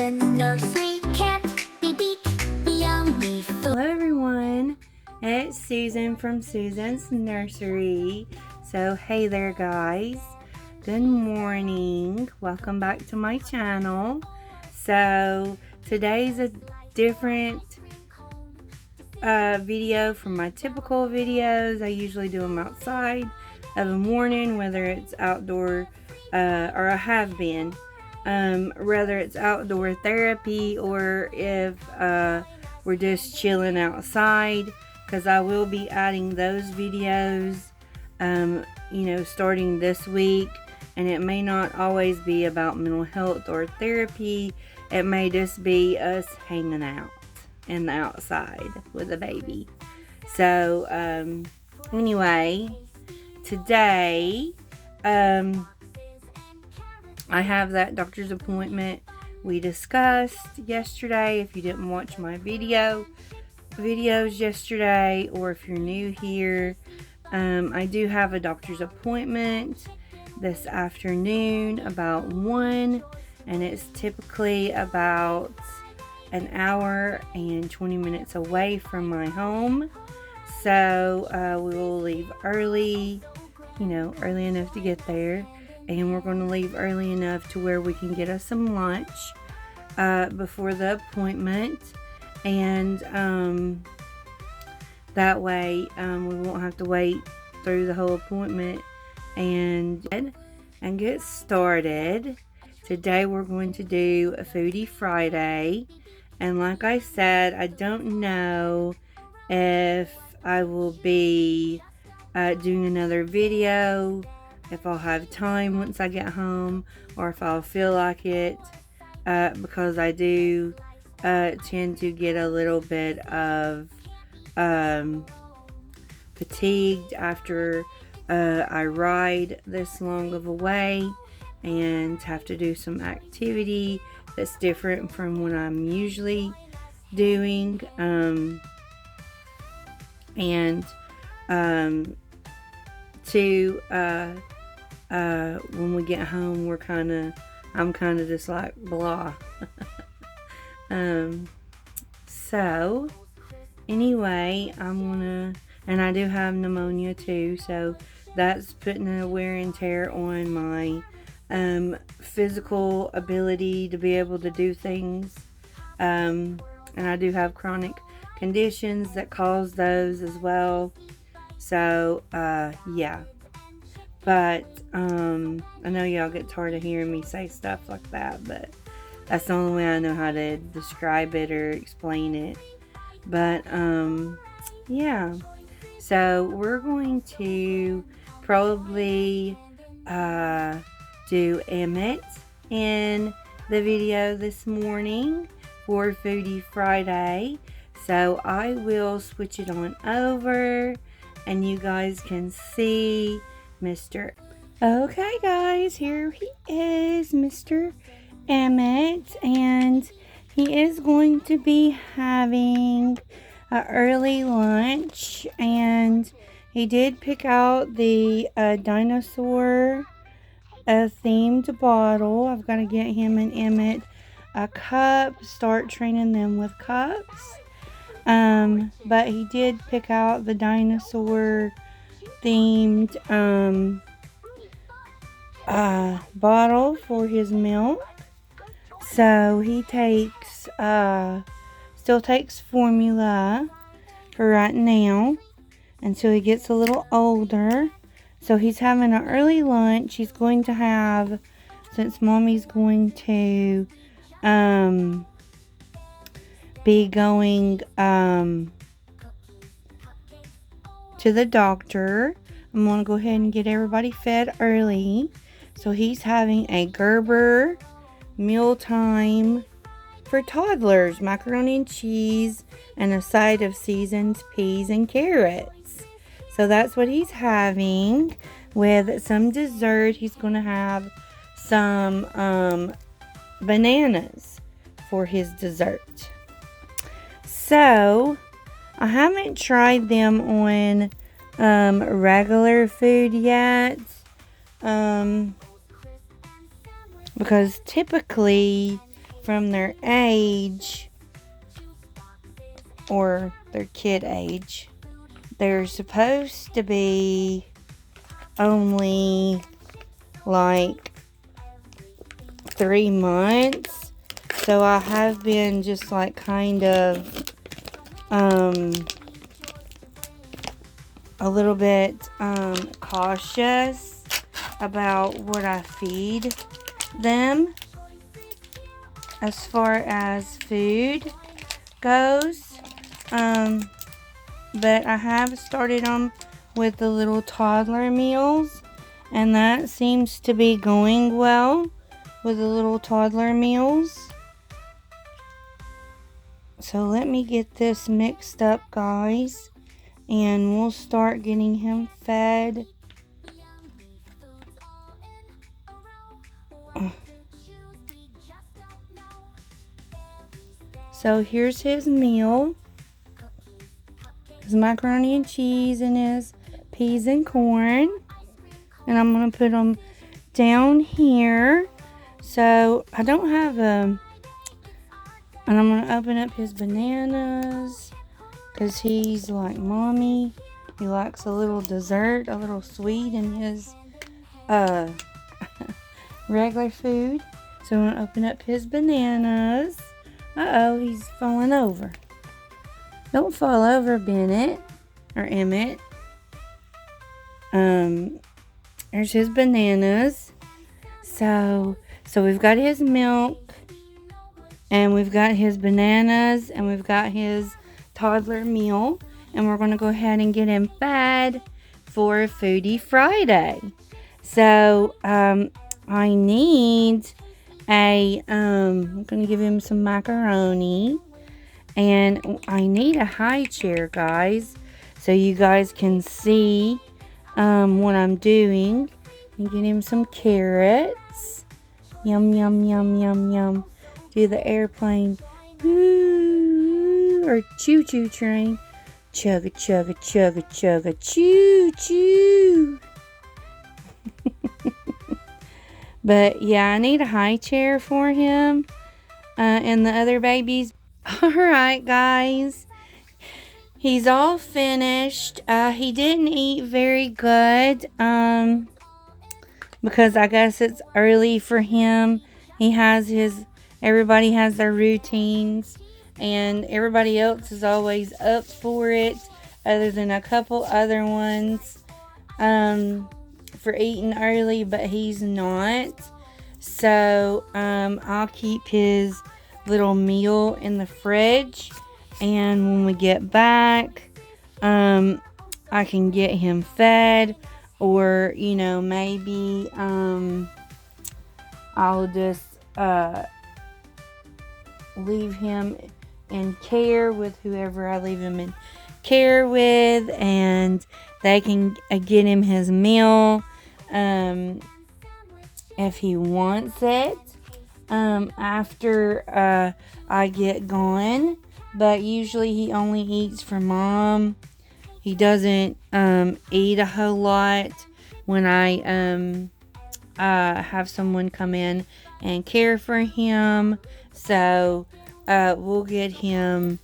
the nursery can't be beat. Yummy food. Hello everyone, it's Susan from Susan's Nursery. So hey there guys, good morning, welcome back to my channel. So today's a different video from my typical videos. I usually do them outside of a morning, whether it's outdoor or I have been, whether it's outdoor therapy or if we're just chilling outside, because I will be adding those videos starting this week, and it may not always be about mental health or therapy. It may just be us hanging out in the outside with a baby. So anyway, today I have that doctor's appointment we discussed yesterday. If you didn't watch my videos yesterday, or if you're new here, I do have a doctor's appointment this afternoon about 1, and it's typically about an hour and 20 minutes away from my home. So we will leave early, early enough to get there, and we're going to leave early enough to where we can get us some lunch before the appointment, and that way we won't have to wait through the whole appointment and get started. Today we're going to do a Foodie Friday, and like I said, I don't know if I will be doing another video, if I'll have time once I get home, or if I'll feel like it, because I do tend to get a little bit of fatigued after I ride this long of a way and have to do some activity that's different from what I'm usually doing, when we get home, I'm kind of just like blah. So anyway, and I do have pneumonia too, so that's putting a wear and tear on my physical ability to be able to do things, and I do have chronic conditions that cause those as well. So yeah, but I know y'all get tired of hearing me say stuff like that, but that's the only way I know how to describe it or explain it. But yeah, so we're going to probably do Emmett in the video this morning for Foodie Friday. So I will switch it on over and you guys can see Mr. Okay guys, here he is, Mr. Emmett, and he is going to be having an early lunch, and he did pick out the dinosaur themed bottle. I've got to get him and Emmett a cup, start training them with cups. But he did pick out the dinosaur themed bottle for his milk. So he still takes formula for right now until he gets a little older. So he's having an early lunch. He's going to have, since Mommy's going to be going to the doctor, I'm going to go ahead and get everybody fed early. So he's having a Gerber mealtime for toddlers, macaroni and cheese, and a side of seasoned peas and carrots. So that's what he's having with some dessert. He's going to have some bananas for his dessert. So I haven't tried them on regular food yet, because typically from their age, or their kid age, they're supposed to be only like 3 months. So I have been just like kind of a little bit cautious about what I feed them as far as food goes. But I have started them with the little toddler meals, and that seems to be going well with the little toddler meals. So let me get this mixed up, guys, and we'll start getting him fed. So here's his meal. His macaroni and cheese and his peas and corn. And I'm going to put them down here. So I don't have and I'm going to open up his bananas, because he's like mommy. He likes a little dessert, a little sweet in his regular food. So I'm going to open up his bananas. Uh-oh, he's falling over. Don't fall over, Bennett or Emmett. There's his bananas. So we've got his milk, and we've got his bananas, and we've got his toddler meal, and we're going to go ahead and get him fed for Foodie Friday. So I need I'm going to give him some macaroni, and I need a high chair, guys, so you guys can see what I'm doing. And get him some carrots. Yum, yum, yum, yum, yum. Do the airplane. Woo, or choo-choo train. Chugga, chugga, chugga, chugga, choo-choo. But yeah, I need a high chair for him and the other babies. Alright, guys. He's all finished. He didn't eat very good because I guess it's early for him. Everybody has their routines, and everybody else is always up for it, other than a couple other ones for eating early, but he's not. So I'll keep his little meal in the fridge, and when we get back I can get him fed, or maybe I'll just leave him in care with whoever I leave him in care with, and they can get him his meal if he wants it after I get gone. But usually he only eats for mom. He doesn't eat a whole lot when I have someone come in and care for him. So we'll get him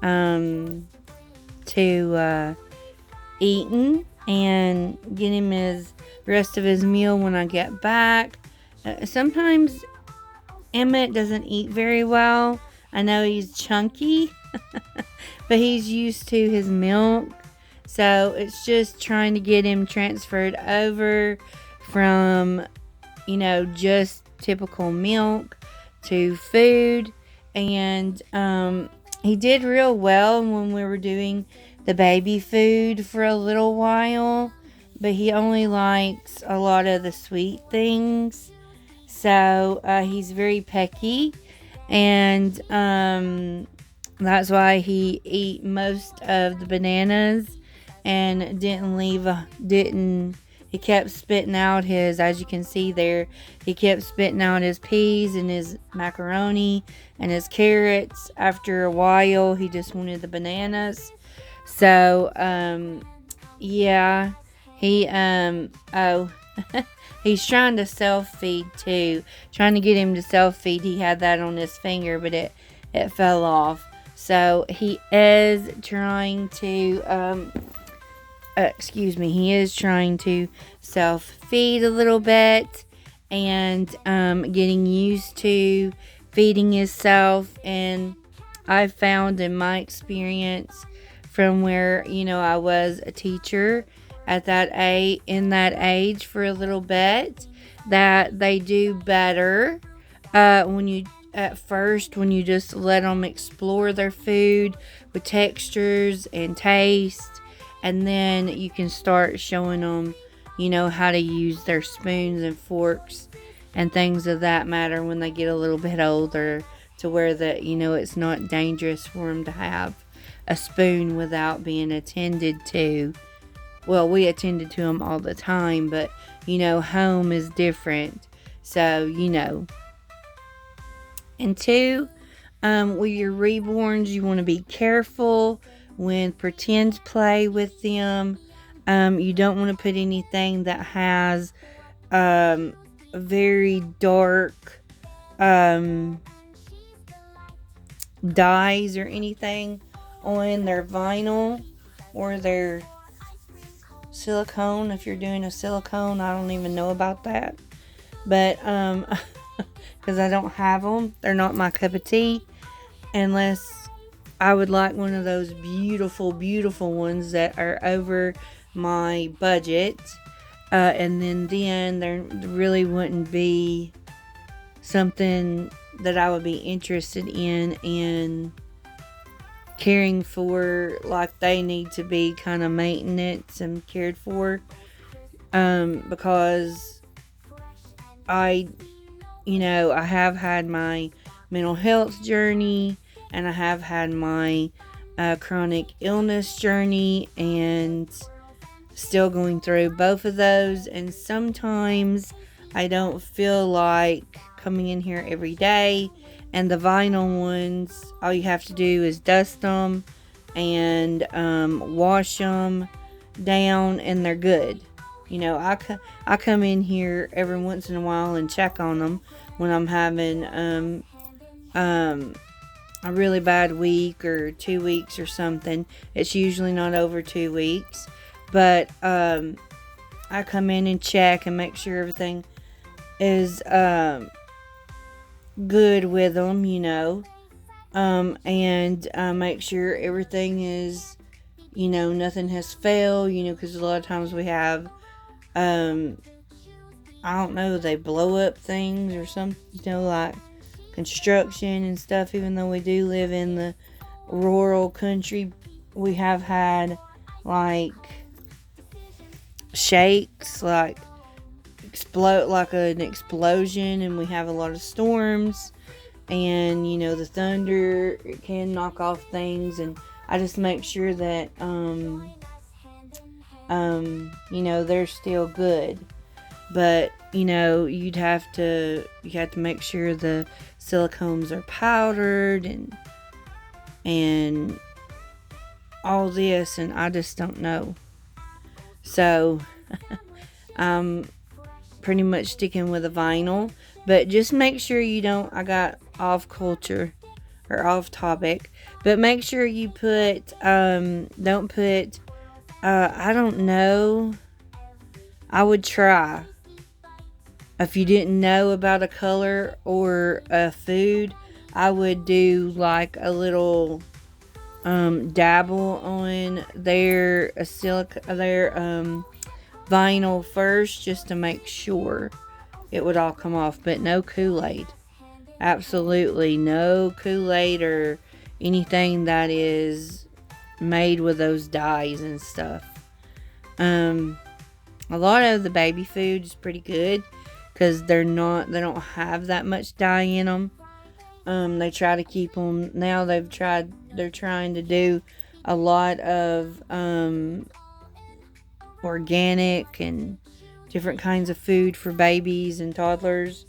to eating and get him his rest of his meal when I get back. Sometimes Emmett doesn't eat very well. I know he's chunky, but he's used to his milk. So it's just trying to get him transferred over from, just typical milk to food. And he did real well when we were doing the baby food for a little while, but he only likes a lot of the sweet things. So he's very picky, and that's why he ate most of the bananas and he kept spitting out as you can see there, he kept spitting out his peas and his macaroni and his carrots. After a while, he just wanted the bananas. So, yeah, he, oh, he's trying to self-feed too. Trying to get him to self-feed. He had that on his finger, but it fell off. So he is trying to, he is trying to self-feed a little bit and getting used to feeding himself. And I found in my experience from where, I was a teacher at in that age for a little bit, that they do better when you just let them explore their food with textures and taste, and then you can start showing them, how to use their spoons and forks and things of that matter when they get a little bit older, to where that, it's not dangerous for them to have a spoon without being attended to. Well, we attended to them all the time, but, home is different. So, And two, with your reborns, you want to be careful when pretend play with them. You don't want to put anything that has very dark dyes or anything on their vinyl or their silicone. If you're doing a silicone, I don't even know about that, but because I don't have them, they're not my cup of tea, unless I would like one of those beautiful ones that are over my budget, and then there really wouldn't be something that I would be interested in caring for, like they need to be kind of maintenance and cared for, because I have had my mental health journey, and I have had my chronic illness journey, and still going through both of those. And sometimes I don't feel like coming in here every day. And the vinyl ones, all you have to do is dust them and wash them down, and they're good. I come in here every once in a while and check on them when I'm having a really bad week or 2 weeks or something. It's usually not over 2 weeks, but I come in and check and make sure everything is good with them, and make sure everything is, nothing has failed, because a lot of times we have, I don't know, they blow up things or something, like construction and stuff. Even though we do live in the rural country, we have had like shakes, like an explosion, and we have a lot of storms, and the thunder, it can knock off things, and I just make sure that they're still good. But you have to make sure the silicones are powdered and all this, and I just don't know. So pretty much sticking with a vinyl, but just make sure you don't, I got off culture or off topic, but make sure you put, don't put, I don't know, I would try, if you didn't know about a color or a food, I would do like a little, dabble on their vinyl first, just to make sure it would all come off. But no Kool-Aid, absolutely no Kool-Aid or anything that is made with those dyes and stuff. A lot of the baby food is pretty good because they don't have that much dye in them. They try to keep them, now they're trying to do a lot of organic and different kinds of food for babies and toddlers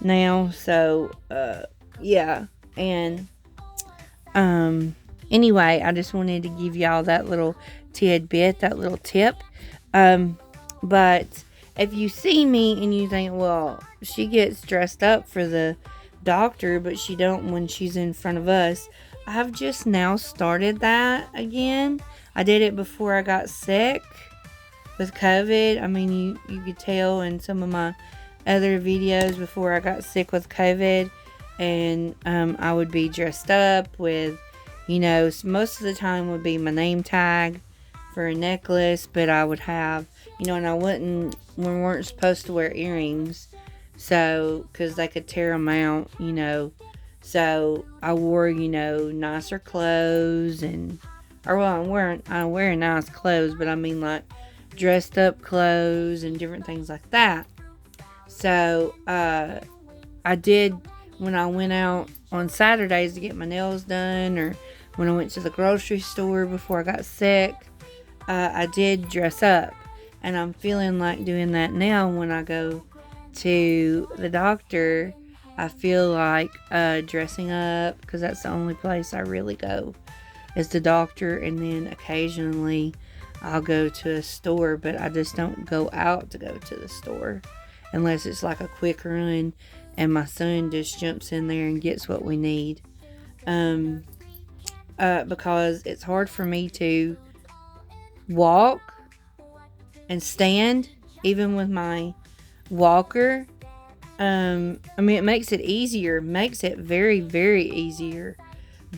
now. So yeah, and anyway, I just wanted to give y'all that little tidbit, that little tip. But if you see me and you think, well, she gets dressed up for the doctor, but she don't when she's in front of us. I've just now started that again. I did it before I got sick with COVID. I mean, you could tell in some of my other videos before I got sick with COVID, and I would be dressed up with, most of the time would be my name tag for a necklace, but I would have, and we weren't supposed to wear earrings, so, because they could tear them out, so I wore, nicer clothes, or well, I'm wearing nice clothes, but I mean like dressed up clothes and different things like that. So, I did when I went out on Saturdays to get my nails done, or when I went to the grocery store before I got sick, I did dress up. And I'm feeling like doing that now when I go to the doctor. I feel like dressing up, because that's the only place I really go is the doctor, and then occasionally I'll go to a store, but I just don't go out to go to the store unless it's like a quick run and my son just jumps in there and gets what we need. Because it's hard for me to walk and stand even with my walker. It makes it easier, makes it very, very easier,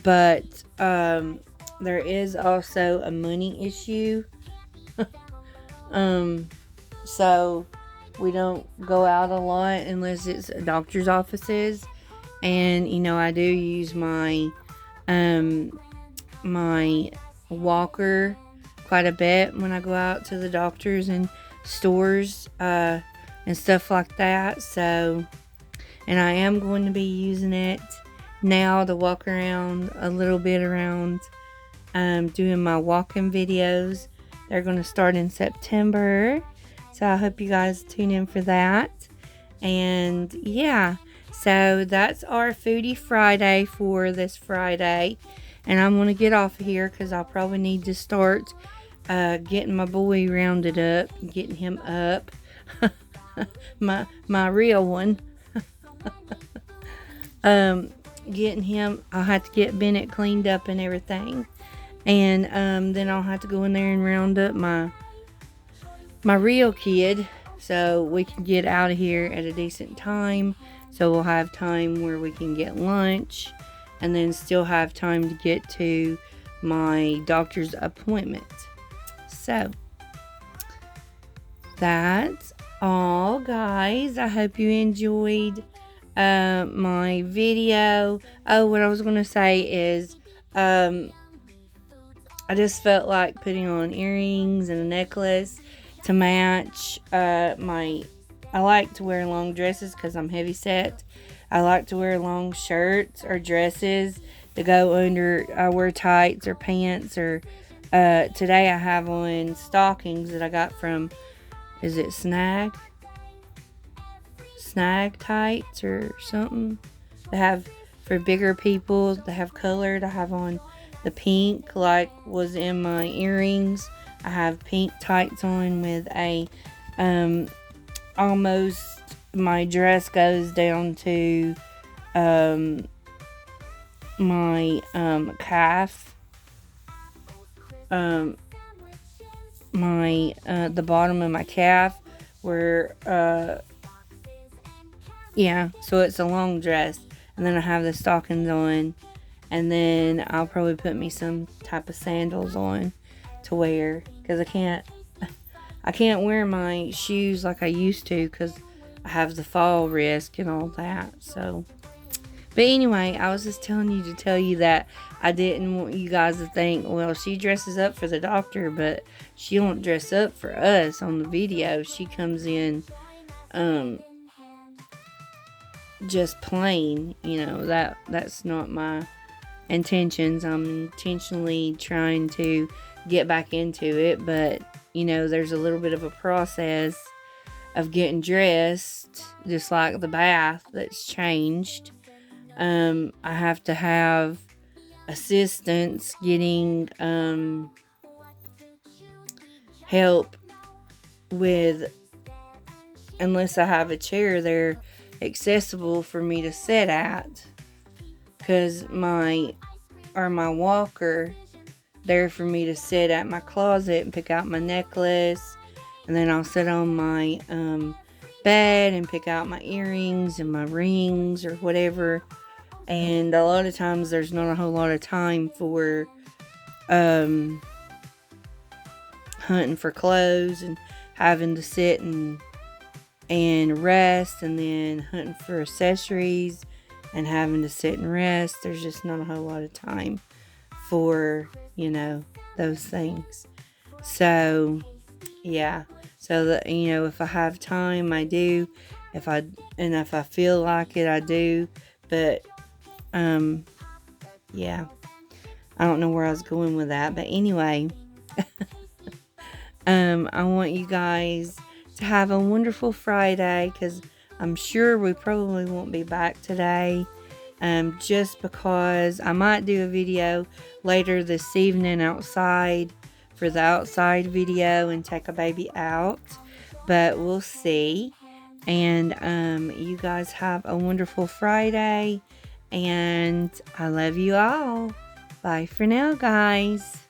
but there is also a money issue. So we don't go out a lot unless it's doctor's offices, and I do use my my walker quite a bit when I go out to the doctors and stores and stuff like that. So, and I am going to be using it now to walk around a little bit around, doing my walking videos. They're going to start in September, so I hope you guys tune in for that. And yeah, so that's our Foodie Friday for this Friday. And I'm going to get off of here because I'll probably need to start getting my boy rounded up, getting him up. my real one. Getting him, I'll have to get Bennett cleaned up and everything. And then I'll have to go in there and round up my real kid, so we can get out of here at a decent time, so we'll have time where we can get lunch and then still have time to get to my doctor's appointment. So that's all, guys. I hope you enjoyed my video. Oh, what I was going to say is I just felt like putting on earrings and a necklace to match I like to wear long dresses because I'm heavy set. I like to wear long shirts or dresses to go under. I wear tights or pants, or today I have on stockings that I got from, is it Snag tights or something. They have, for bigger people, they have colored. I have on the pink like was in my earrings. I have pink tights on with a almost, my dress goes down to my calf, the bottom of my calf, where so it's a long dress, and then I have the stockings on, and then I'll probably put me some type of sandals on to wear, because I can't wear my shoes like I used to because I have the fall risk and all that. So, but anyway, I was just telling you to tell you that I didn't want you guys to think, well, she dresses up for the doctor, but she don't dress up for us on the video. She comes in just plain, that's not my intentions. I'm intentionally trying to get back into it, but there's a little bit of a process of getting dressed, just like the bath that's changed. I have to have assistance getting help with unless I have a chair there accessible for me to sit at, because my walker there for me to sit at my closet and pick out my necklace, and then I'll sit on my bed and pick out my earrings and my rings or whatever. And a lot of times there's not a whole lot of time for hunting for clothes and having to sit and rest, and then hunting for accessories and having to sit and rest. There's just not a whole lot of time for, those things. So, yeah. So that, if I have time, I do. If I feel like it, I do. But, yeah. I don't know where I was going with that. But anyway, I want you guys to have a wonderful Friday, because I'm sure we probably won't be back today. Just because I might do a video later this evening outside for the outside video and take a baby out, but we'll see. And you guys have a wonderful Friday, and I love you all. Bye for now, guys.